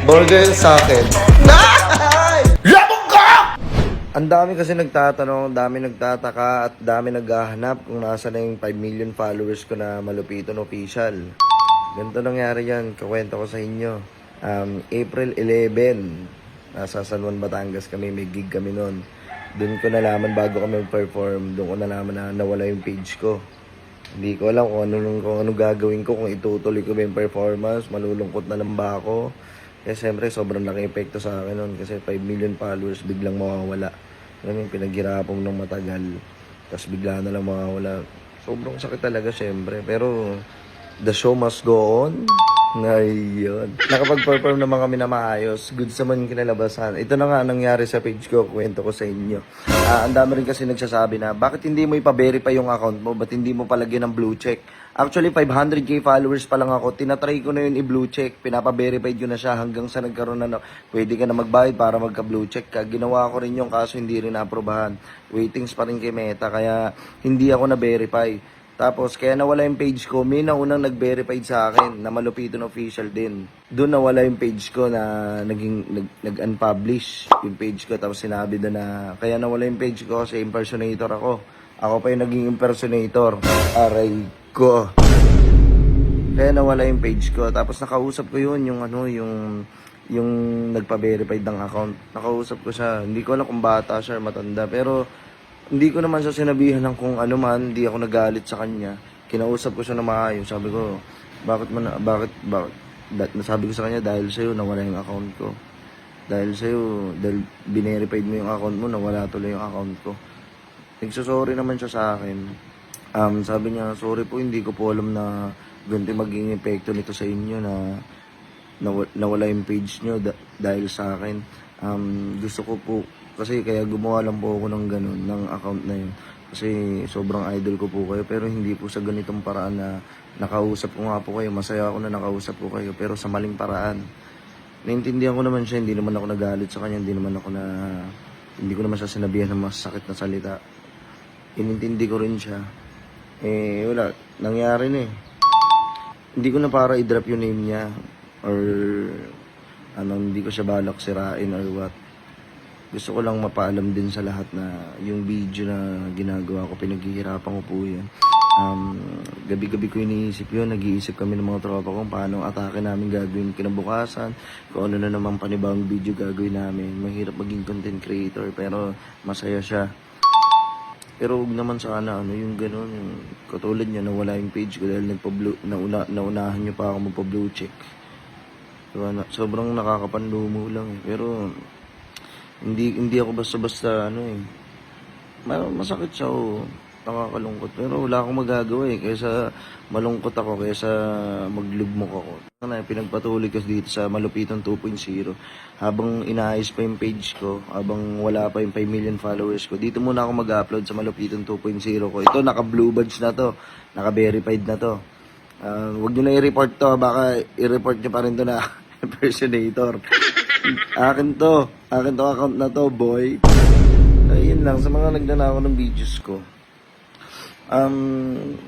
Burger sa akin. Labog ka! Ang dami kasi nagtatanong, ang dami nagtataka at dami naghahanap kung nasa na yung 5 million followers ko na Malupiton Official. Ganito nangyari yan, kakwento ko sa inyo. April 11, nasa San Juan, Batangas kami, may gig kami noon. Doon ko nalaman bago kami perform, doon ko nalaman na nawala yung page ko. Hindi ko alam kung ano gagawin ko, kung itutuloy ko ba yung performance, malulungkot na lang ba ako. Kaya siyempre sobrang laki epekto sa akin noon kasi 5 million followers biglang mawawala. Alam mo, pinaghirapan ng matagal, tapos bigla na lang mawawala. Sobrang sakit talaga siyempre, pero the show must go on. Ngayon, nakapag-perform naman kami na maayos. Good sa man kinalabasan. Ito na nga nangyari sa page ko, kwento ko sa inyo. Ang dami rin kasi nagsasabi na, bakit hindi mo ipa-verify yung account mo? Ba't hindi mo palagyan ng blue check? Actually, 500k followers pa lang ako. Tinatry ko na yun i-blue check. Pinapa-verify ko na siya hanggang sa nagkaroon na, pwede ka na magbayad para magka-blue check ka. Ginawa ko rin yung kaso hindi rin na-aprobahan. Waitings pa rin kay Meta, kaya hindi ako na-verify. Tapos, kaya nawala yung page ko, may naunang nag-verify sa akin na Malupiton Official din. Doon nawala yung page ko na nag-unpublish yung page ko. Tapos sinabi doon na, kaya nawala yung page ko kasi impersonator ako. Ako pa yung naging impersonator. Aray ko. Kaya nawala yung page ko. Tapos nakausap ko yun, yung nagpa-verified ng account. Nakausap ko siya. Hindi ko alam kung bata siya or matanda. Pero hindi ko naman siya sinabihan ng kung ano man, hindi ako nagalit sa kanya. Kinausap ko siya na maayos. Sabi ko, sabi ko sa kanya, dahil sa'yo nawala yung account ko. Dahil binerified mo yung account mo, nawala tuloy yung account ko. Nagsasorry naman siya sa akin. Sabi niya, sorry po, hindi ko po alam na ganito magiging epekto nito sa inyo na nawala yung page nyo dahil sa akin. Gusto ko po, kasi kaya gumawa lang po ako ng ganun, ng account na yun. Kasi sobrang idol ko po kayo, pero hindi po sa ganitong paraan na nakausap ko nga po kayo. Masaya ako na nakausap ko kayo, pero sa maling paraan. Naintindihan ko naman siya, hindi naman ako nagalit sa kanya, hindi ko naman siya sinabihan ng masakit na salita. Inintindi ko rin siya. Wala, nangyari na eh. Hindi ko na para i-drop yung name niya, or hindi ko siya balak sirain or what. Gusto ko lang mapaalam din sa lahat na yung video na ginagawa ko, pinaghihirapan ko po yan. Gabi-gabi ko iniisip yun, nag-iisip kami ng mga tropa kung paano atake namin gagawin kinabukasan, kung ano na naman panibawang video gagawin namin. Mahirap maging content creator, pero masaya siya. Pero huwag naman sana, yung gano'n, yung katulad niya, nawala yung page ko dahil naunahan niyo pa ako magpa-blue check. Diba, sobrang nakakapanlumo lang eh. Pero hindi ako basta-basta masakit siya nakakalungkot, pero wala akong magagawa eh, kaysa malungkot ako, kaysa maglugmok ako. Pinagpatuloy ko dito sa Malupiton 2.0 habang inaayos pa yung page ko, habang wala pa yung 5 million followers ko. Dito muna ako mag-upload sa Malupiton 2.0 ko. Ito, naka-blue badge na to, naka-verified na to. Huwag nyo na i-report to, baka i-report nyo pa rin to na impersonator. Akin to account na to, boy. Ayun lang, sa mga nagnanakaw ng videos ko.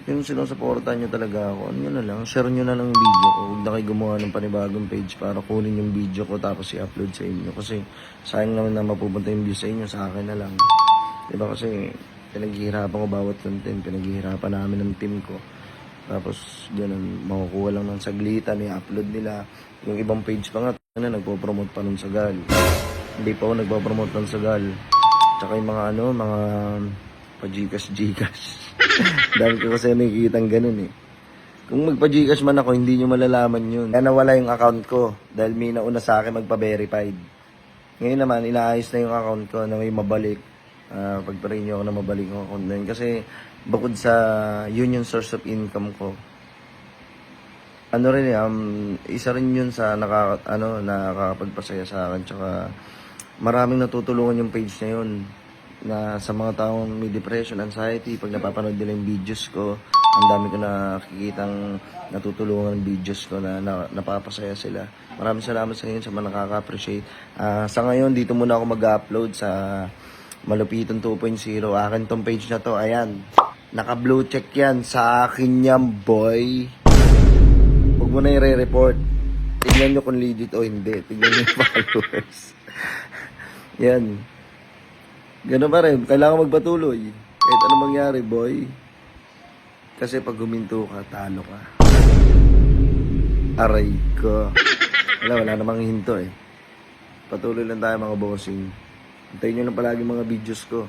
Yung sinusuportahan nyo talaga ako, ano na lang, share nyo na ng video ko. Huwag na kayo gumawa ng panibagong page para kunin yung video ko tapos i-upload sa inyo. Kasi sayang naman na mapupunta yung views sa inyo, sa akin na lang. Diba kasi pinaghihirapan ko bawat content, pinaghihirapan namin ng team ko. Tapos ganun, makukuha lang ng saglitan, i-upload nila. Yung ibang page pa nga, nagpo-promote pa nun sa Gal. Hindi pa ako nagpo-promote nun sa Gal. Tsaka yung mga mga pa-Gcash. Dahil ko kasi nakikitang ganun eh. Kung magpa-Gcash man ako, hindi nyo malalaman yun. Kaya nawala yung account ko dahil may nauna sa akin magpa-verified. Ngayon naman, inaayos na yung account ko na may mabalik. Pagparin nyo ako na mabalik yung account na yun. Kasi bukod sa yun yung source of income ko, isa rin yun sa nakakapagpasaya sa akin. Tsaka maraming natutulungan yung page na yun, na sa mga taong may depression, anxiety, pag napapanood nila yung videos ko, ang dami ko nakikitang natutulungan ng videos ko na napapasaya sila. Maraming salamat sa inyo sa mga nakaka-appreciate. Sa ngayon, dito muna ako mag-upload sa Malupiton 2.0. Akin tong page na to, ayan. Naka-blue check yan. Sa akin yan, boy. Huwag mo na i-report. Tignan nyo kung legit o hindi. Tignan nyo yung followers. Yan. Ganun pa rin. Kailangan magpatuloy. Kahit anong mangyari, boy. Kasi pag huminto ka, talo ka. Aray ko. Wala namang hinto eh. Patuloy lang tayo mga bossing. Hintayin nyo lang palagi mga videos ko.